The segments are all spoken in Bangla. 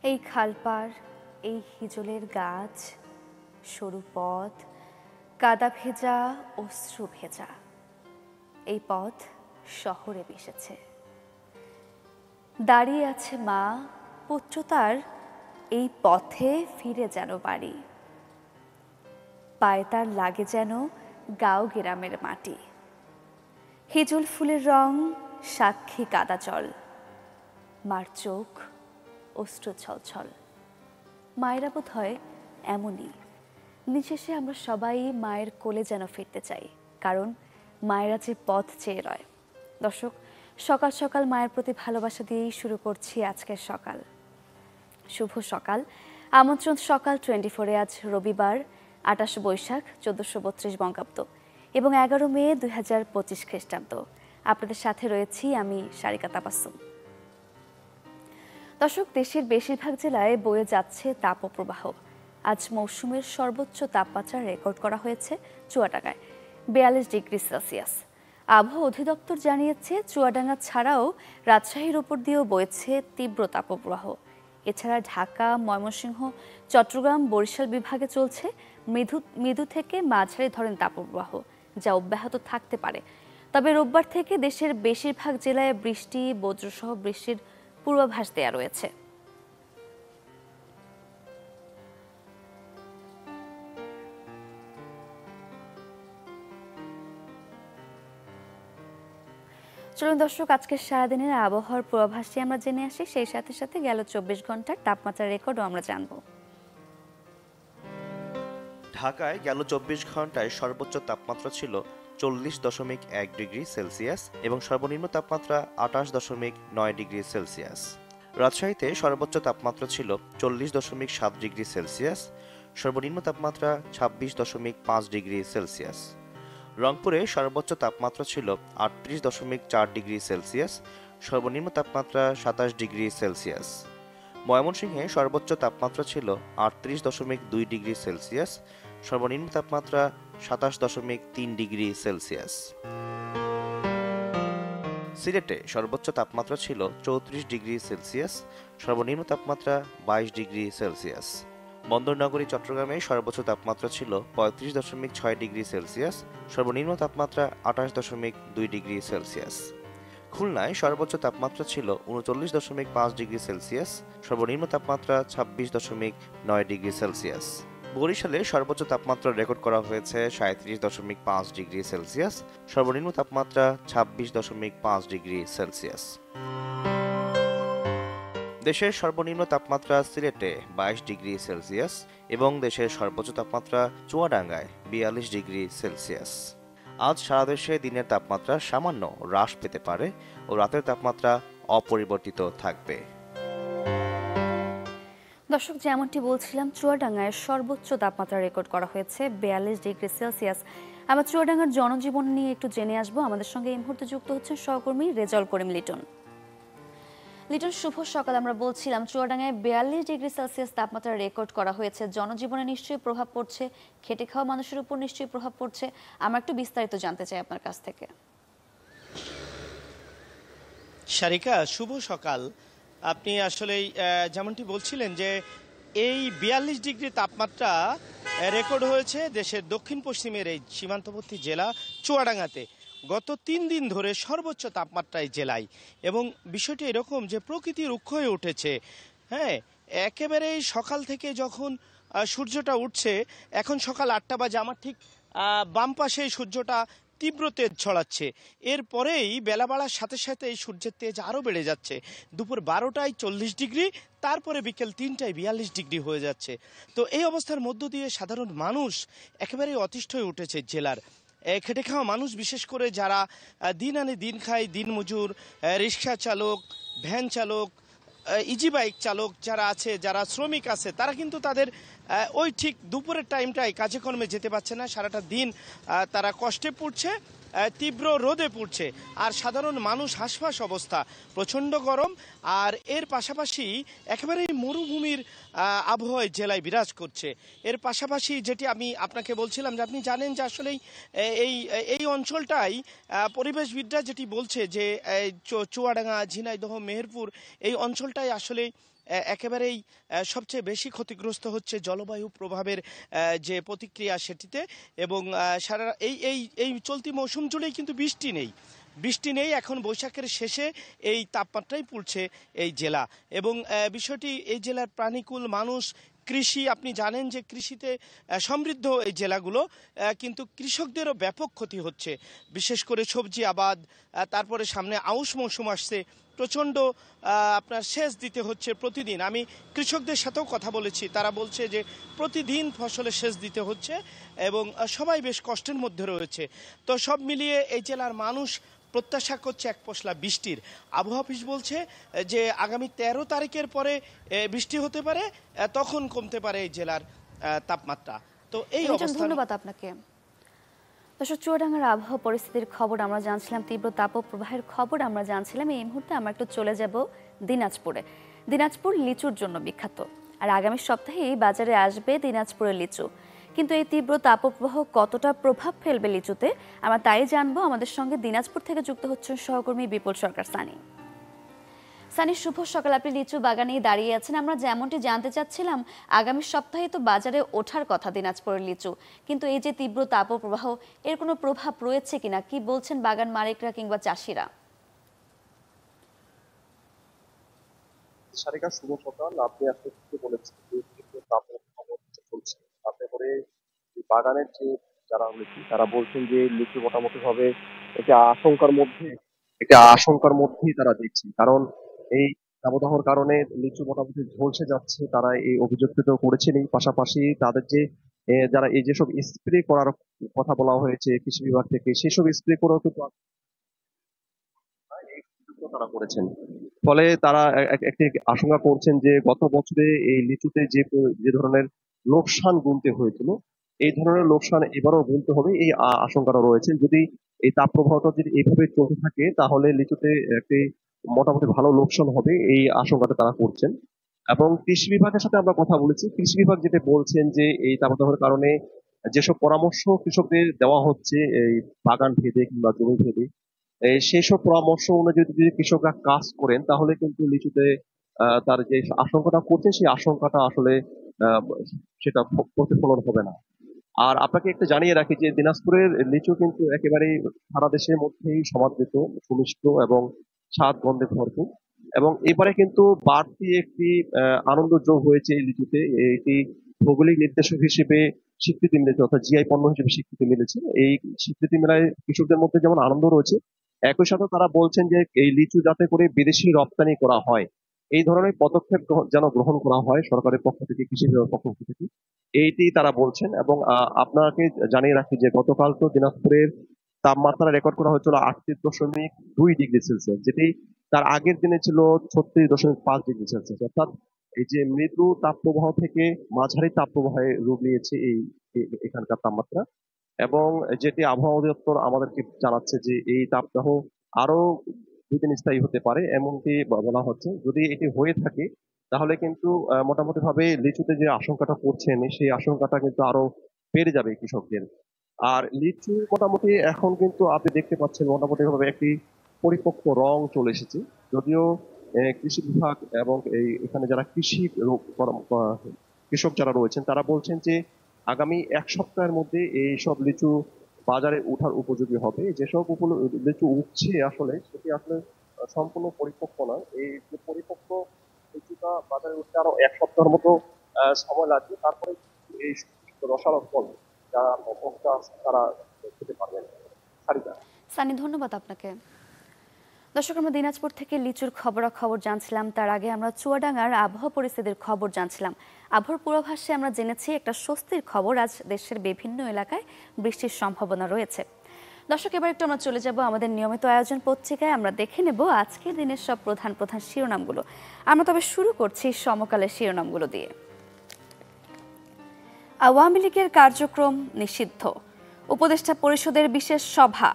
এই খালপাড়, এই হিজলের গাছ, সরু পথ, কাদা ভেজা, অশ্রু ভেজা, এই পথ শহরে মিশেছে। দাঁড়িয়ে আছে মা, পুত্র তার এই পথে ফিরে যেন বাড়ি। পায়ে তার লাগে যেন গাঁও গ্রামের মাটি। হিজল ফুলের রং সাক্ষী কাদা জল, মার চোখ অশ্রু ছলছল। মায়েরা বোধ হয় এমনই, নিশেষে আমরা সবাই মায়ের কোলে যেন ফিরতে চাই, কারণ মায়েরা যে পথ চেয়ে রয়। দর্শক, সকাল সকাল মায়ের প্রতি ভালোবাসা দিয়েই শুরু করছি আজকের সকাল। শুভ সকাল, আমন্ত্রণ সকাল 24-এ। আজ রবিবার 28 বৈশাখ 1432 বঙ্গাব্দ এবং 11 মে 2025 খ্রিস্টাব্দ। আপনাদের সাথে রয়েছি আমি সারিকা তাবাসসুম। দর্শক, দেশের বেশিরভাগ জেলায় বয়ে যাচ্ছে তাপপ্রবাহ। আজ মৌসুমের সর্বোচ্চ তাপমাত্রা রেকর্ড করা হয়েছে চুয়াডাঙ্গায় 42 ডিগ্রি সেলসিয়াস। আবহাওয়া অধিদপ্তর জানিয়েছে চুয়াডাঙ্গা ছাড়াও রাজশাহীর উপর দিয়েও বয়েছে তীব্র তাপপ্রবাহ। এছাড়া ঢাকা, ময়মনসিংহ, চট্টগ্রাম, বরিশাল বিভাগে চলছে মৃদু থেকে মাঝারি ধরনের তাপপ্রবাহ, যা অব্যাহত থাকতে পারে। তবে রোববার থেকে দেশের বেশিরভাগ জেলায় বৃষ্টি, বজ্রসহ বৃষ্টির পূর্বাভাস দেয়া রয়েছে। চলুন দর্শক, আজকের সারাদিনের আবহাওয়ার পূর্বাভাসটি আমরা জেনে আসি। সেই সাথে সাথে গেল 24 ঘন্টার তাপমাত্রার রেকর্ডও আমরা জানব। ঢাকায় গেল 24 ঘন্টায় সর্বোচ্চ তাপমাত্রা ছিল 40.1 ডিগ্রি সেলসিয়াস এবং সর্বনিম্ন তাপমাত্রা 28.9 ডিগ্রি সেলসিয়াস। রাজশাহীতে সর্বোচ্চ তাপমাত্রা ছিল 40.7 ডিগ্রি সেলসিয়াস, সর্বনিম্ন তাপমাত্রা 26.5 ডিগ্রি সেলসিয়াস। রংপুরে সর্বোচ্চ তাপমাত্রা ছিল 38.4 ডিগ্রি সেলসিয়াস, সর্বনিম্ন তাপমাত্রা 27 ডিগ্রি সেলসিয়াস। ময়মনসিংহে সর্বোচ্চ তাপমাত্রা ছিল 38.2 ডিগ্রি সেলসিয়াস, সর্বনিম্ন তাপমাত্রা 27.3 ডিগ্রি সেলসিয়াস। সিলেটে সর্বোচ্চ তাপমাত্রা ছিল 34 ডিগ্রি সেলসিয়াস, সর্বনিম্ন তাপমাত্রা 22 ডিগ্রি সেলসিয়াস। বন্দরনগরী চট্টগ্রামে সর্বোচ্চ তাপমাত্রা ছিল 35.6 ডিগ্রি সেলসিয়াস, সর্বনিম্ন তাপমাত্রা 28.2 ডিগ্রি সেলসিয়াস। খুলনায় সর্বোচ্চ তাপমাত্রা ছিল 39.5 ডিগ্রি সেলসিয়াস, সর্বনিম্ন তাপমাত্রা 26.9 ডিগ্রি সেলসিয়াস। বরিশালে সর্বোচ্চ তাপমাত্রা রেকর্ড করা হয়েছে 37.5 ডিগ্রি সেলসিয়াস, সর্বনিম্ন তাপমাত্রা 26.5 ডিগ্রি সেলসিয়াস। দেশের সর্বনিম্ন তাপমাত্রা সিলেটে 22 ডিগ্রি সেলসিয়াস এবং দেশের সর্বোচ্চ তাপমাত্রা চুয়াডাঙ্গায় 42 ডিগ্রি সেলসিয়াস। আজ সারা দেশে দিনের তাপমাত্রা সামান্য হ্রাস পেতে পারে ও রাতের তাপমাত্রা অপরিবর্তিত থাকবে। দর্শক, যেমনটি বলছিলাম, চুয়াডাঙ্গায় সর্বোচ্চ তাপমাত্রা রেকর্ড করা হয়েছে 42 ডিগ্রি সেলসিয়াস। আমরা চুয়াডাঙ্গার জনজীবন নিয়ে একটু জেনে আসবো। আমাদের সঙ্গে এই মুহূর্তে যুক্ত হচ্ছেন সহকর্মী রেজাউল করিম লিটন। লিটন, শুভ সকাল। আমরা বলছিলাম চুয়াডাঙ্গায় 42 ডিগ্রি সেলসিয়াস তাপমাত্রা রেকর্ড করা হয়েছে। জনজীবনে নিশ্চয়ই প্রভাব পড়ছে, খেটে খাওয়া মানুষের উপর নিশ্চয়ই প্রভাব পড়ছে। আমরা একটু বিস্তারিত জানতে চাই আপনার কাছ থেকে। সারিকা, শুভ সকাল। আপনি আসলেই যেমনটি বলছিলেন যে এই 42 ডিগ্রি তাপমাত্রা রেকর্ড হয়েছে দেশের দক্ষিণ পশ্চিমের এই সীমান্তবর্তী জেলা চুয়াডাঙ্গাতে গত 3 দিন ধরে সর্বোচ্চ তাপমাত্রা এই জেলায়। এবং বিষয়টি এরকম যে প্রকৃতি রুক্ষ হয়ে উঠেছে। হ্যাঁ, একেবারেই সকাল থেকে যখন সূর্যটা উঠছে, এখন সকাল 8টা বাজে, আমার ঠিক বাম পাশে সূর্যটা তীব্র তেজ ছড়াচ্ছে। এরপরেই বেলা বাড়ার সাথে সাথে এই সূর্যের তেজ আরও বেড়ে যাচ্ছে। দুপুর 12টায় 40 ডিগ্রি, তারপরে বিকেল 3টায় 42 ডিগ্রি হয়ে যাচ্ছে। তো এই অবস্থার মধ্য দিয়ে সাধারণ মানুষ একেবারেই অতিষ্ঠ হয়ে উঠেছে জেলার। খেটে খাওয়া মানুষ, বিশেষ করে যারা দিন আনে দিন খায়, দিনমজুর, রিক্সা চালক, ভ্যান চালক, ইজি বাইক চালক যারা আছে, যারা শ্রমিক আছে, তারা কিন্তু তাদের ওই ঠিক দুপুরের টাইমটায় কাজে কর্মে যেতে পারছে না। সারাটা দিন তারা কষ্টে পড়ছে, তীব্র রোদে পড়ছে। আর সাধারণ মানুষ হাঁসফাঁস অবস্থা, প্রচণ্ড গরম। আর এর পাশাপাশি একেবারেই মরুভূমির আবহাওয়ায় জেলায় বিরাজ করছে। এর পাশাপাশি যেটি আমি আপনাকে বলছিলাম যে আপনি জানেন যে আসলেই এই অঞ্চলটাই পরিবেশবিদরা যেটি বলছে যে চুয়াডাঙ্গা, ঝিনাইদহ, মেহেরপুর এই অঞ্চলটাই আসলে একেবারেই সবচেয়ে বেশি ক্ষতিগ্রস্ত হচ্ছে জলবায়ু প্রভাবের যে প্রতিক্রিয়া সেটিতে। এবং সারা এই এই এই চলতি মৌসুম জুড়েই কিন্তু বৃষ্টি নেই। এখন বৈশাখের শেষে এই তাপমাত্রাই পড়ছে এই জেলা। এবং বিষয়টি এই জেলার প্রাণীকুল মানুষ, কৃষি, আপনি জানেন যে কৃষিতে সমৃদ্ধ এই জেলাগুলো, কিন্তু কৃষকদেরও ব্যাপক ক্ষতি হচ্ছে, বিশেষ করে সবজি আবাদ। তারপরে সামনে আউশ মৌসুম আসছে, প্রচণ্ড আপনার সেচ দিতে হচ্ছে প্রতিদিন। আমি কৃষকদের সাথেও কথা বলেছি, তারা বলছে যে প্রতিদিন ফসলে সেচ দিতে হচ্ছে এবং সবাই বেশ কষ্টের মধ্যে রয়েছে। তো সব মিলিয়ে এই জেলার মানুষ প্রত্যাশা করছে এক পশলা বৃষ্টির। আবহাওয়া অফিস বলছে যে আগামী 13 তারিখের পরে বৃষ্টি হতে পারে, তখন কমতে পারে এই জেলার তাপমাত্রা। তো এই অবস্থা। ধন্যবাদ আপনাকে। দর্শক, চুয়াডাঙ্গার আবহাওয়া পরিস্থিতির খবর আমরা জানছিলাম, তীব্র তাপপ্রবাহের খবর আমরা জানছিলাম। এই মুহূর্তে আমরা একটু চলে যাব দিনাজপুরে। দিনাজপুর লিচুর জন্য বিখ্যাত, আর আগামী সপ্তাহেই বাজারে আসবে দিনাজপুরের লিচু। কিন্তু এই তীব্র তাপপ্রবাহ কতটা প্রভাব ফেলবে লিচুতে, আমরা তাই জানবো। আমাদের সঙ্গে দিনাজপুর থেকে যুক্ত হচ্ছেন সহকর্মী বিপুল সরকার। সানি, শুভ সকাল। আপনি লিচু বাগানে দাঁড়িয়ে আছেন। আমরা যেমনটি জানতে চাচ্ছিলাম, আগামী সপ্তাহে তো বাজারে ওঠার কথা দিনাজপুরের লিচু, কিন্তু এই যে তীব্র তাপপ্রবাহ, এর কোনো প্রভাব রয়েছে কিনা, কি বলছেন বাগান মালিকরা কিংবা চাষিরা? সারিকা, শুভ সকাল। আপনি আসলে ঠিকই বলেছেন যে তীব্র তাপপ্রবাহ চলছে, তাতে করে বাগানের যে যারা লিচু তারা বলছেন যে লিচু মোটামুটি ভাবে একটা আশঙ্কার মধ্যেই তারা দেখছে, কারণ এই দাবদাহর কারণে লিচু মোটামুটি ঝলসে যাচ্ছে। তারা এই অভিযোগটা তো করেছেন। এই পাশাপাশি তাদের যে যারা এই যেসব স্প্রে করার কথা বলা হয়েছে কৃষি বিভাগ থেকে, সেসব স্প্রে করেও কিন্তু এই অভিযোগটা তারা করেছেন। ফলে তারা একটি আশঙ্কা করছেন যে গত বছরে এই লিচুতে যে ধরনের লোকসান গুনতে হয়েছিল, এই ধরনের লোকসান এবারও গুনতে হবে, এই আশঙ্কাটা রয়েছে। যদি এই তাপপ্রবাহটা যদি এইভাবে চলতে থাকে তাহলে লিচুতে একটি মোটামুটি ভালো লোকসান হবে, এই আশঙ্কাটা তারা করছেন। এবং কৃষি বিভাগের সাথে আমরা কথা বলেছি, কৃষি বিভাগ যেটা বলছেন যে এই তাপদাহের কারণে যেসব পরামর্শ কৃষকদের দেওয়া হচ্ছে এই বাগান ভেদে কিংবা জমি ভেদে, সেসব পরামর্শ অনুযায়ী যদি কৃষকরা কাজ করেন তাহলে কিন্তু লিচুতে তার যে আশঙ্কাটা করছে সেই আশঙ্কাটা আসলে আহ, সেটা প্রতিফলন হবে না। আর আপনাকে একটু জানিয়ে রাখি যে দিনাজপুরের লিচু কিন্তু একেবারেই সারা দেশের মধ্যেই সমাদৃত, সুমিষ্ট এবং স্বাদ গন্ধে ভরপুর। এবং এবারে কিন্তু বাড়তি একটি আনন্দ যোগ হয়েছে এই লিচুতে। এটি ভৌগোলিক নির্দেশক হিসেবে স্বীকৃতি মিলেছে, অর্থাৎ জিআই পণ্য হিসেবে স্বীকৃতি মিলেছে। এই স্বীকৃতি মেলায় কৃষকদের মধ্যে যেমন আনন্দ রয়েছে, একই সাথে তারা বলছেন যে এই লিচু যাতে করে বিদেশি রপ্তানি করা হয়, এই ধরনের পদক্ষেপ যেন গ্রহণ করা হয় সরকারের পক্ষ থেকে, কৃষি বিভাগের পক্ষ থেকে, এইটি তারা বলছেন। এবং আপনাকে জানিয়ে রাখি যে গতকাল তো দিনাজপুরের তাপমাত্রা রেকর্ড করা হয়েছিল 38.2 ডিগ্রি সেলসিয়াস, যেটি তার আগের দিনে ছিল 36.5 ডিগ্রি সেলসিয়াস। অর্থাৎ এই যে মৃদু তাপপ্রবাহ থেকে মাঝারি তাপপ্রবাহে রূপ নিয়েছে এখানকার তাপমাত্রা। এবং যেটি আবহাওয়া অধিদপ্তর আমাদেরকে জানাচ্ছে যে এই তাপদাহ আরো 2 দিন স্থায়ী হতে পারে, এমনটি বলা হচ্ছে। যদি এটি হয়ে থাকে তাহলে কিন্তু মোটামুটি ভাবে লিচুতে যে আশঙ্কাটা করছেন সেই আশঙ্কাটা কিন্তু আরো বেড়ে যাবে কৃষকদের। আর লিচু মোটামুটি এখন কিন্তু আপনি দেখতে পাচ্ছেন মোটামুটি ভাবে একটি পরিপক্ক রং চলে এসেছে। যদিও কৃষি বিভাগ এবং এখানে যারা কৃষক যারা রয়েছেন তারা বলছেন যে আগামী 1 সপ্তাহের মধ্যে এই সব লিচু বাজারে ওঠার উপযোগী হবে। যেসব লিচু উঠছে আসলে সেটি আসলে সম্পূর্ণ পরিপক্ক নয়। এই যে পরিপক্ক লিচুটা বাজারে উঠতে আরো 1 সপ্তাহের মতো সময় লাগবে, তারপরে এই রসালো ফল যারা ভোক্তা আছে তারা খেতে পারবেন। সানি, ধন্যবাদ আপনাকে। দর্শক, আমরা দিনাজপুর থেকে লিচুর খবরাখবর জানছিলাম, তার আগে আমরা চুয়াডাঙ্গার আবহাওয়া পরিস্থিতির খবর জানছিলাম। আবহাওয়ার পূর্বাভাসে আমরা জেনেছি একটা স্বস্তির খবর, আজ দেশের বিভিন্ন এলাকায় বৃষ্টির সম্ভাবনা রয়েছে। দর্শক, এবার একটু আমরা চলে যাব আমাদের নিয়মিত আয়োজন পত্রিকায়। আমরা দেখে নেব আজকের দিনের সব প্রধান প্রধান শিরোনামগুলো। আমরা তবে শুরু করছি সমকালের শিরোনামগুলো দিয়ে। আওয়ামী লীগের কার্যক্রম নিষিদ্ধ, উপদেষ্টা পরিষদের বিশেষ সভা।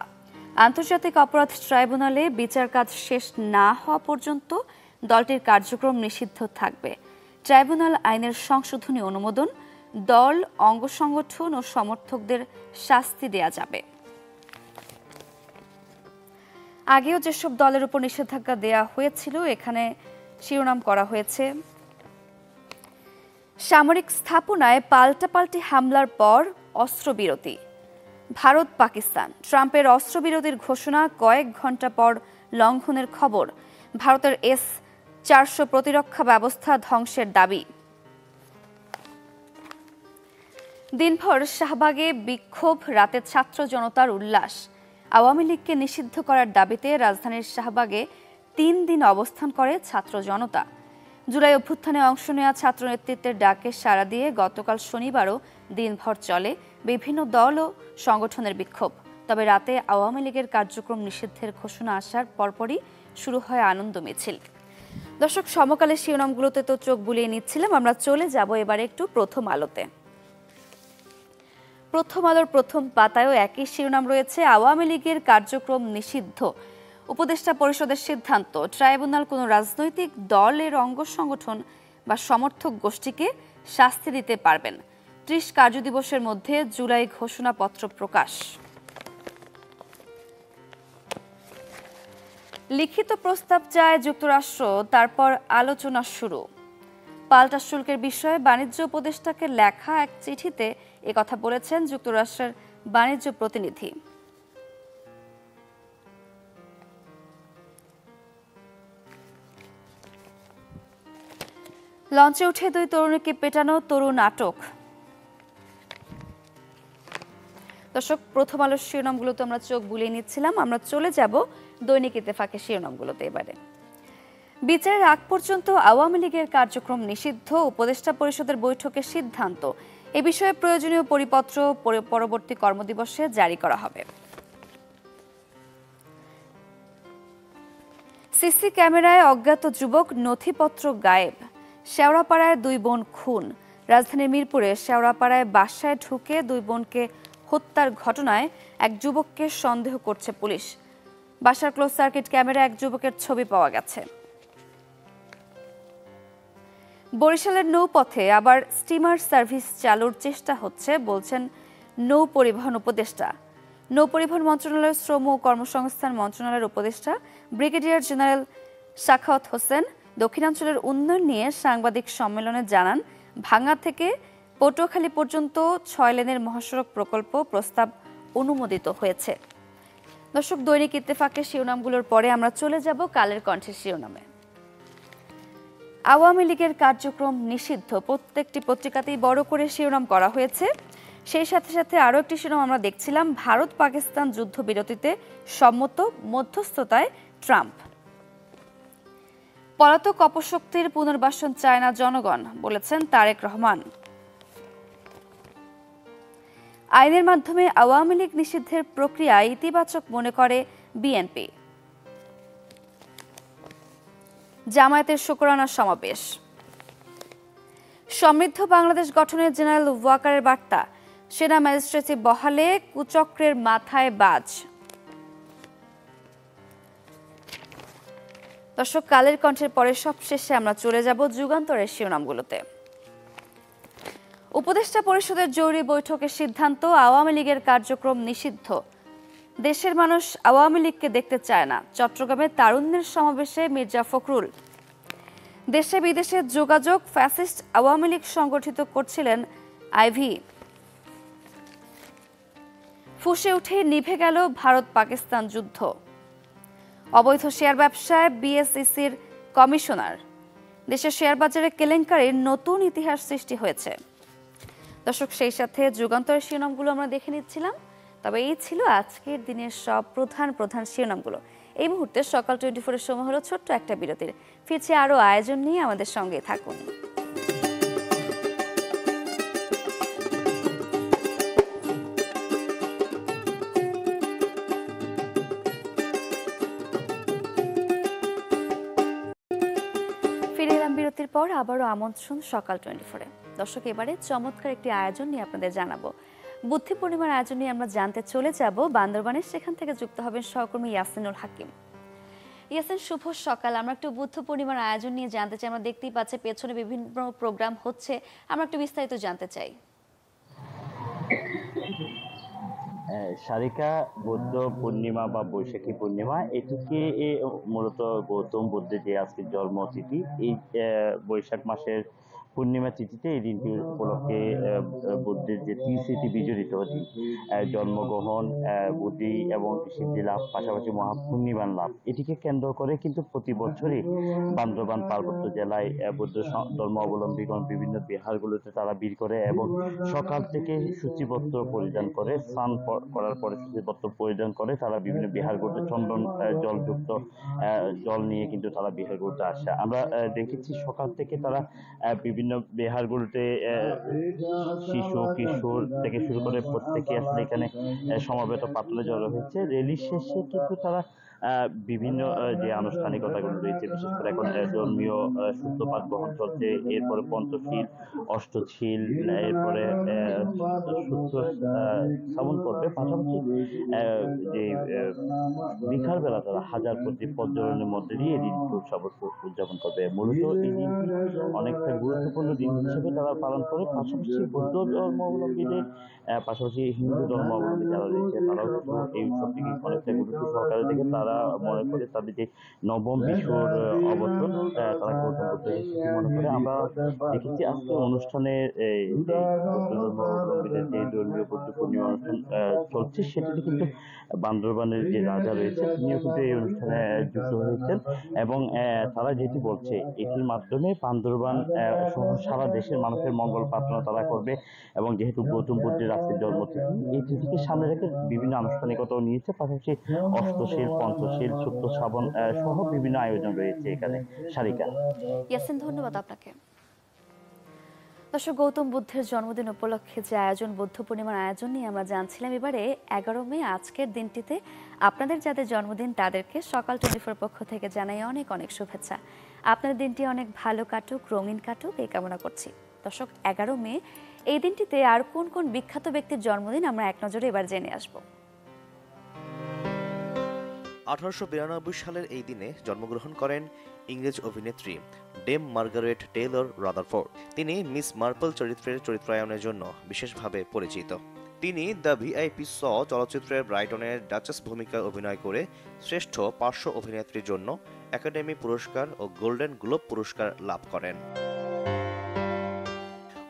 আন্তর্জাতিক অপরাধ ট্রাইব্যুনালে বিচার কাজ শেষ না হওয়া পর্যন্ত দলটির কার্যক্রম নিষিদ্ধ থাকবে। ট্রাইব্যুনাল আইনের সংশোধনী অনুমোদন, দল, অঙ্গ সংগঠন ও সমর্থকদের শাস্তি দেয়া যাবে। আগেও যেসব দলের উপর নিষেধাজ্ঞা দেয়া হয়েছিল এখানে শিরোনাম করা হয়েছে সামরিক স্থাপনায় পাল্টাপাল্টি হামলার পর অস্ত্রবিরতি। ভারত পাকিস্তান ট্রাম্পের অস্ত্রবিরতির ঘোষণা কয়েক ঘণ্টা পর লঙ্ঘনের খবর। ভারতের S-400 প্রতিরক্ষা ব্যবস্থা ধ্বংসের দাবি। দিনভর শাহবাগে বিক্ষোভ, রাতে ছাত্র জনতার উল্লাস। আওয়ামী লীগকে নিষিদ্ধ করার দাবিতে রাজধানীর শাহবাগে 3 দিন অবস্থান করে ছাত্র জনতা। জুলাই অভ্যুত্থানে অংশ নেওয়া ছাত্র নেতৃত্বের ডাকে সাড়া দিয়ে গতকাল শনিবারও দিনভর চলে বিভিন্ন দল ও সংগঠনের বিক্ষোভ। তবে রাতে আওয়ামী লীগের কার্যক্রম নিষিদ্ধের ঘোষণা আসার পরপরই শুরু হয় আনন্দ মিছিল। দর্শক, সমকালের শিরোনামগুলোতে তো চোখ বুলিয়ে নিচ্ছিলাম, আমরা চলে যাব এবারে একটু প্রথম আলোতে। প্রথম আলোর প্রথম পাতায়ও একই শিরোনাম রয়েছে, আওয়ামী লীগের কার্যক্রম নিষিদ্ধ। উপদেষ্টা পরিষদের সিদ্ধান্ত, ট্রাইব্যুনাল কোনো রাজনৈতিক দলের অঙ্গ সংগঠন বা সমর্থক গোষ্ঠীকে শাস্তি দিতে পারবেন। 30 কার্যদিবসের মধ্যে জুলাই ঘোষণাপত্র প্রকাশ। লিখিত প্রস্তাব চায় যুক্তরাষ্ট্র, তারপর আলোচনা শুরু। পাল্টা শুল্কের বিষয়ে বাণিজ্য উপদেষ্টাকে লেখা এক চিঠিতে একথা বলেছেন যুক্তরাষ্ট্রের বাণিজ্য প্রতিনিধি। লঞ্চে উঠে 2 তরুণীকে পেটানো, তরুণ আটক। দর্শক, প্রথম আলোর শিরোনামগুলোতে আমরা চোখ বুলিয়ে নিচ্ছিলাম, আমরা চলে যাব দৈনিক ইত্তেফাকের শিরোনামগুলোতে এবারে। বিচারের আগ পর্যন্ত আওয়ামী লীগের কার্যক্রম নিষিদ্ধ, উপদেষ্টা পরিষদের বৈঠকের সিদ্ধান্ত। এ বিষয়ে প্রয়োজনীয় পরিপত্র পরবর্তী কর্মদিবসে জারি করা হবে। সিসি ক্যামেরায় অজ্ঞাত যুবক, নথিপত্র গায়েব। শেওড়াপাড়ায় 2 বোন খুন। রাজধানীর মিরপুরে শেওড়াপাড়ায় বাসায় ঢুকে 2 বোনকে হত্যার ঘটনায় এক যুবককে সন্দেহ করছে পুলিশ। বাসার ক্লোজ সার্কিট ক্যামেরায় এক যুবকের ছবি পাওয়া গেছে। বরিশালের নৌপথে আবার স্টিমার সার্ভিস চালুর চেষ্টা হচ্ছে বলছেন নৌ পরিবহন উপদেষ্টা। নৌ পরিবহন মন্ত্রণালয়ের শ্রম ও কর্মসংস্থান মন্ত্রণালয়ের উপদেষ্টা ব্রিগেডিয়ার জেনারেল সাখাওয়াত হোসেন দক্ষিণাঞ্চলের উন্নয়ন নিয়ে সাংবাদিক সম্মেলনে জানান, ভাঙ্গা থেকে পটুয়াখালী পর্যন্ত 6 লেনের মহাসড়ক প্রকল্প প্রস্তাব অনুমোদিত হয়েছে। দর্শক, দৈনিক ইত্তেফাকের শিরোনামগুলোর পরে আমরা চলে যাব কালের কণ্ঠের শিরোনামে। আওয়ামী লীগের কার্যক্রম নিষিদ্ধ, প্রত্যেকটি পত্রিকাতেই বড় করে শিরোনাম করা হয়েছে। সেই সাথে সাথে আরও একটি শিরোনাম আমরা দেখছিলাম, ভারত পাকিস্তান যুদ্ধবিরতিতে সম্মত, মধ্যস্থতায় ট্রাম্প। পলাতক অপশক্তির পুনর্বাসন চায় না জনগণ, বলেছেন তারেক রহমান। আইনের মাধ্যমে আওয়ামী লীগ নিষিদ্ধের প্রক্রিয়া ইতিবাচক মনে করে বিএনপি। জামায়াতের শুকরানা সমাবেশ। সমৃদ্ধ বাংলাদেশ গঠনের জেনারেল ওয়াকারের বার্তা, সেনা ম্যাজিস্ট্রেসি বহালে কুচক্রের মাথায় বাজ। দর্শক, কালের কণ্ঠের পরে সবশেষে আমরা চলে যাব যুগান্তরের শিরোনামগুলোতে। উপদেষ্টা পরিষদের জরুরি বৈঠকের সিদ্ধান্ত, আওয়ামী লীগের কার্যক্রম নিষিদ্ধ। দেশের মানুষ আওয়ামী লীগকে দেখতে চায় না, চট্টগ্রামে তারুণ্যের সমাবেশে মির্জা ফখরুল। দেশে বিদেশে যোগাযোগ, ফ্যাসিস্ট আওয়ামী লীগ সংগঠিত করছিলেন আইভি। ফুঁসে উঠে নিভে গেল ভারত পাকিস্তান যুদ্ধ। অবৈধ শেয়ার ব্যবসায় বিএসইসির কমিশনার। দেশের শেয়ার বাজারে কেলেঙ্কারির নতুন ইতিহাস সৃষ্টি হয়েছে। দর্শক, সেই সাথে যুগান্তরের শিরোনামগুলো আমরা দেখে নিচ্ছিলাম। তবে এই ছিল আজকের দিনের সব প্রধান শিরোনামগুলো। এই মুহূর্তে সকাল 24-এর সময় হলো ছোট্ট একটা বিরতির। ফিরছে আরও আয়োজন নিয়ে, আমাদের সঙ্গে থাকুন। ফিরে এলাম বিরতির পর, আবারও আমন্ত্রণ সকাল 24-এ। দর্শক, এবারে চমৎকার একটি আয়োজন নিয়ে আপনাদের জানাবো। বুদ্ধি পূর্ণিমার আয়োজন নিয়ে আমরা জানতে চলে যাব বান্দরবানের, সেখান থেকে যুক্ত হবেন সহকর্মী ইয়াসিনুল হাকিম। ইয়াসিন, শুভ সকাল। আমরা একটু বুদ্ধ পূর্ণিমার আয়োজন নিয়ে জানতে চাই। আমরা দেখতেই পাচ্ছি পেছনে বিভিন্ন প্রোগ্রাম হচ্ছে, আমরা একটু বিস্তারিত জানতে চাই। সারিকা বৌদ্ধ পূর্ণিমা বা বৈশাখী পূর্ণিমা এটিকে মূলত গৌতম বুদ্ধের যে আজকে জন্মতিথি, এই বৈশাখ মাসের পূর্ণিমা তিথিতে এই দিনটি উপলক্ষে বুদ্ধের যে ত্রিস্মৃতি বিজড়িত দিন, জন্মগ্রহণ, বুদ্ধি এবং সিদ্ধি লাভ, পাশাপাশি মহাপূর্ণিমান লাভ, এটিকে কেন্দ্র করে কিন্তু প্রতি বছরই বান্দরবান পার্বত্য জেলায় বৌদ্ধ ধর্মাবলম্বীগণ বিভিন্ন বিহারগুলোতে তারা ভিড় করে এবং সকাল থেকে সূচিপত্র পরিধান করে, স্নান করার পরে সূচিপত্র পরিধান করে তারা বিভিন্ন বিহারগুলোতে চন্দন জলযুক্ত জল নিয়ে কিন্তু তারা বিহারগুলোতে আসে। আমরা দেখেছি সকাল থেকে তারা বিভিন্ন বিহারগুলোতে শিশু কিশোর থেকে শুরু করে প্রত্যেকে আসলে এখানে সমাবেত পাতলে জড়ো হয়েছে। র্যালি শেষে কিন্তু তারা বিভিন্ন যে আনুষ্ঠানিকতাগুলো রয়েছে, বিশেষ করে এখন ধর্মীয় সূত্রপাত গ্রহণ চলছে, এরপরে পঞ্চশীল, অষ্টশীল, এরপরে সূত্র শ্রাবণ করবে, পাশাপাশি যে বিকাল বেলা তারা হাজার প্রতি পর্যটনের মধ্যে দিয়ে এই দিনটি উৎসব উদযাপন করবে। মূলত এই দিনটি অনেকটা গুরুত্বপূর্ণ দিন হিসেবে তারা পালন করে। পাশাপাশি বৌদ্ধ ধর্মাবলম্বীদের পাশাপাশি হিন্দু ধর্মাবলম্বী যারা রয়েছে তারাও এই উৎসবটিকে অনেকটা গুরুত্ব সহকারে দেখে। তারা মনে করে তাদের যে নবম বিশুর অবতরণ, তারা গৌতম বুদ্ধের মনে করে। আমরা দেখেছি আজকে অনুষ্ঠানে বৌদ্ধ ধর্মাবলম্বীদের যে ধর্মীয় বুদ্ধ পূর্ণিমা অনুষ্ঠান চলছে, সেটিতে কিন্তু বান্দরবানের যে রাজা রয়েছে তিনিও কিন্তু এই অনুষ্ঠানে যুক্ত হয়েছেন এবং তারা যেটি বলছে এটির মাধ্যমে বান্দরবান সহ সারা দেশের মানুষের মঙ্গল প্রার্থনা তারা করবে। এবং যেহেতু গৌতম বুদ্ধের আজকের জন্মতিথি, এই তিথিকে সামনে রেখে বিভিন্ন আনুষ্ঠানিকতাও নিয়েছে, পাশাপাশি অষ্টশীল, পঞ্চশীল, সূত্র শ্রাবণ সহ বিভিন্ন আয়োজন রয়েছে এখানে। সারিকা। ইয়াসিন, ধন্যবাদ আপনাকে। দর্শক, গৌতম বুদ্ধের জন্মদিন উপলক্ষে যে আয়োজন, বৌদ্ধ পূর্ণিমার আয়োজন নিয়ে আমরা জানছিলাম। এবারে 11 মে আজকের দিনটিতে আপনাদের যাদের জন্মদিন তাদেরকে সকাল 24 পক্ষ থেকে জানাই অনেক অনেক শুভেচ্ছা। আপনার দিনটি অনেক ভালো কাটুক, রঙিন কাটুক এই কামনা করছি। দর্শক, 11 মে এই দিনটিতে আর কোন কোন বিখ্যাত ব্যক্তির জন্মদিন আমরা এক নজরে এবার জেনে আসব। 1892 সালের এই দিনে জন্মগ্রহণ করেন ইংরেজ অভিনেত্রী ডেম মার্গারেট টেইলর রাদারফোর্ড। তিনি মিস মার্পল চরিত্রের চরিত্রায়নের জন্য বিশেষভাবে পরিচিত। তিনি দ্য ভিআইপি স চলচ্চিত্রের ব্রাইটনের ডাচেস ভূমিকায় অভিনয় করে শ্রেষ্ঠ পার্শ্ব অভিনেত্রীর জন্য একাডেমি পুরস্কার ও গোল্ডেন গ্লোব পুরস্কার লাভ করেন।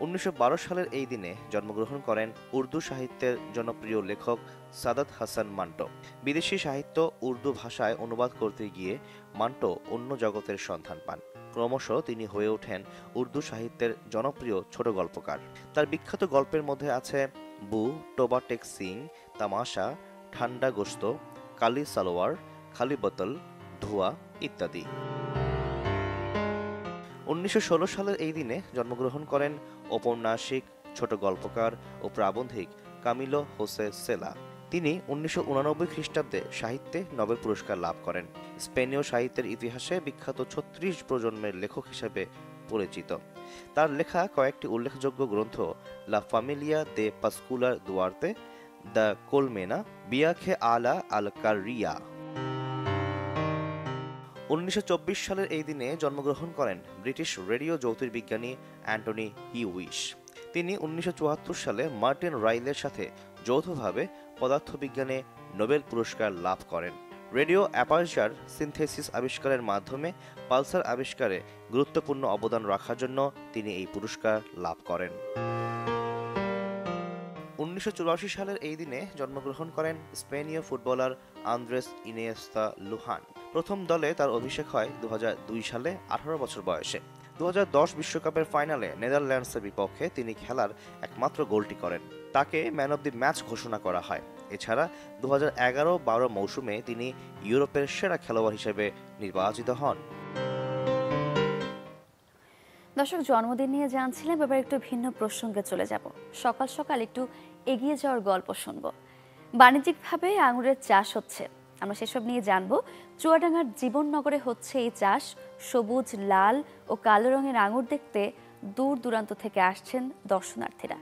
1912 সালের এই দিনে জন্মগ্রহণ করেন উর্দু সাহিত্যের জনপ্রিয় লেখক সাদাত হাসান মান্টো। বিদেশি সাহিত্য উর্দু ভাষায় অনুবাদ করতে গিয়ে মান্টো অন্য জগতের সন্ধান পান। ক্রমশ তিনি হয়ে ওঠেন উর্দু সাহিত্যের জনপ্রিয় ছোট গল্পকার। তার বিখ্যাত গল্পের মধ্যে আছে বু, টোবা টেক সিং, তামাশা, ঠান্ডা গোস্ত, কালি সালোয়ার, খালি বোতল, ধোয়া ইত্যাদি। 1916 সালের এই দিনে জন্মগ্রহণ করেন ঔপন্যাসিক, ছোট গল্পকার ও প্রাবন্ধিক কামিলো হোসে সেলা। তিনি 1989 খ্রিস্টাব্দে সাহিত্যে নোবেল পুরস্কার লাভ করেন। স্পেনীয় সাহিত্যের ইতিহাসে বিখ্যাত 36 প্রজন্মের লেখক হিসেবে পরিচিত। তার লেখা কয়েকটি উল্লেখযোগ্য গ্রন্থ লা ফ্যামিলিয়া দে পাসকুলার দুয়ার্তে, দ্য কোলমেনা, বিয়াখে আলা আল কারিয়া। 1924 সালের এই দিনে জন্মগ্রহণ করেন ব্রিটিশ রেডিও জ্যোতির্বিজ্ঞানী অ্যান্টনি হিউইশ। তিনি 1974 সালে মার্টিন রাইলের সাথে যৌথভাবে পদার্থবিজ্ঞানে নোবেল পুরস্কার লাভ করেন। রেডিও অ্যাপারচার সিনথেসিস আবিষ্কারের মাধ্যমে পালসার আবিষ্কারে গুরুত্বপূর্ণ অবদান রাখার জন্য তিনি এই পুরস্কার লাভ করেন। 1984 সালের এই দিনে জন্মগ্রহণ করেন স্পেনীয় ফুটবলার আন্দ্রেস ইনিয়েস্তা লুহান। প্রথম দলে তার অভিষেক হয় 2002 সালে 18 বছর বয়সে। 2010 বিশ্বকাপের ফাইনালে নেদারল্যান্ডসের বিপক্ষে তিনি খেলার একমাত্র গোলটি করেন। তাকে ম্যান অব দি ম্যাচ ঘোষণা করা হয়। এছাড়া 2011-12 মৌসুমে তিনি ইউরোপের সেরা খেলোয়াড় হিসেবে নির্বাচিত হন। দর্শক, জন্মদিন নিয়ে জানছিলাম, এবার একটু ভিন্ন প্রসঙ্গে চলে যাব। সকাল সকাল একটু এগিয়ে যাওয়ার গল্প শুনবো। বাণিজ্যিকভাবে আঙুরের চাষ হচ্ছে, আমরা সেসব নিয়ে জানবো। চুয়াডাঙ্গার জীবননগরে হচ্ছে এই চাষ। সবুজ, লাল ও কালো রঙের আঙুর দেখতে দূর দূরান্ত থেকে আসছেন দর্শনার্থীরা।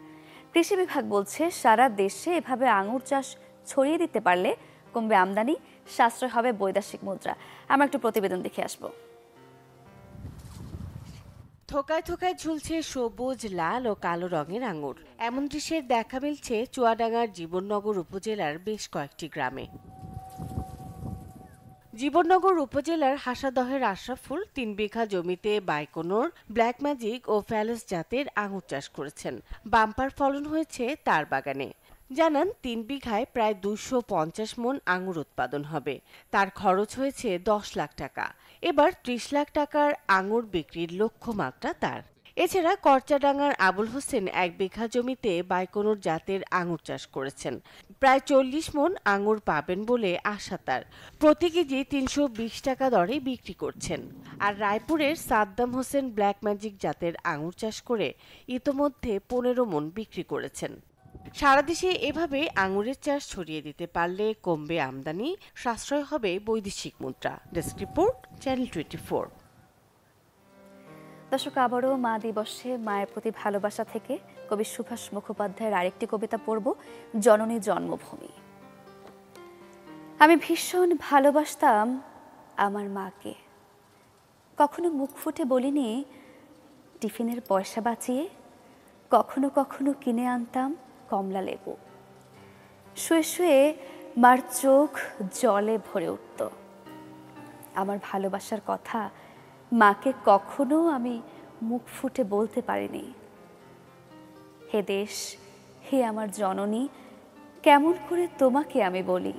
কৃষি বিভাগ বলছে সারা দেশে এভাবে আঙুর চাষ ছড়িয়ে দিতে পারলে কমবে আমদানি, সাশ্রয় হবে বৈদেশিক মুদ্রা। আমরা একটু প্রতিবেদন দেখে আসবো। থোকায় থোকায় ঝুলছে সবুজ, লাল ও কালো রঙের আঙুর। এমন দৃশ্যের দেখা মিলছে চুয়াডাঙ্গার জীবননগর উপজেলার বেশ কয়েকটি গ্রামে। জীবননগর উপজেলার হাসাদহের আশরাফুল ৩ বিঘা জমিতে বাইকোনোর, ব্ল্যাক ম্যাজিক ও ফ্যালস জাতের আঙুর চাষ করেছেন। বাম্পার ফলন হয়েছে তার বাগানে। জানান ৩ বিঘায় প্রায় ২৫০ মণ আঙুর উৎপাদন হবে। তার খরচ হয়েছে ১০ লাখ টাকা। এবার ৩০ লাখ টাকার আঙুর বিক্রির লক্ষ্যমাত্রা তার। এছাড়া করচাডাঙ্গার আবুল হোসেন ১ বিঘা জমিতে বাইকোনোর জাতের আঙুর চাষ করেছেন। প্রায় ৪০ মণ আঙুর পাবেন বলে আশা তার। প্রতি কেজি ৩২০ টাকা দরে বিক্রি করছেন। আর রায়পুরের সাদ্দাম হোসেন ব্ল্যাক ম্যাজিক জাতের আঙুর চাষ করে ইতোমধ্যে ১৫ মণ বিক্রি করেছেন। সারা দেশে এভাবে আঙুরের চাষ ছড়িয়ে দিতে পারলে কমবে আমদানি, সাশ্রয় হবে বৈদেশিক মুদ্রা। Desk report, channel 24। দর্শক, আবারও মা দিবসে মায়ের প্রতি ভালোবাসা থেকে কবি সুভাষ মুখোপাধ্যায়ের আরেকটি কবিতা পড়ব, জননী জন্মভূমি। আমি ভীষণ ভালোবাসতাম আমার মাকে, কখনো মুখ ফুটে বলিনি টিফিনের পয়সা বাঁচিয়ে, কখনো কখনো কিনে আনতাম কমলা লেবু। শুয়ে শুয়ে মার চোখ জলে ভরে উঠত। আমার ভালোবাসার কথা মাকে কখনো আমি মুখ ফুটে বলতে পারিনি। হে দেশ, হে আমার জননী, কেমন করে তোমাকে আমি বলি।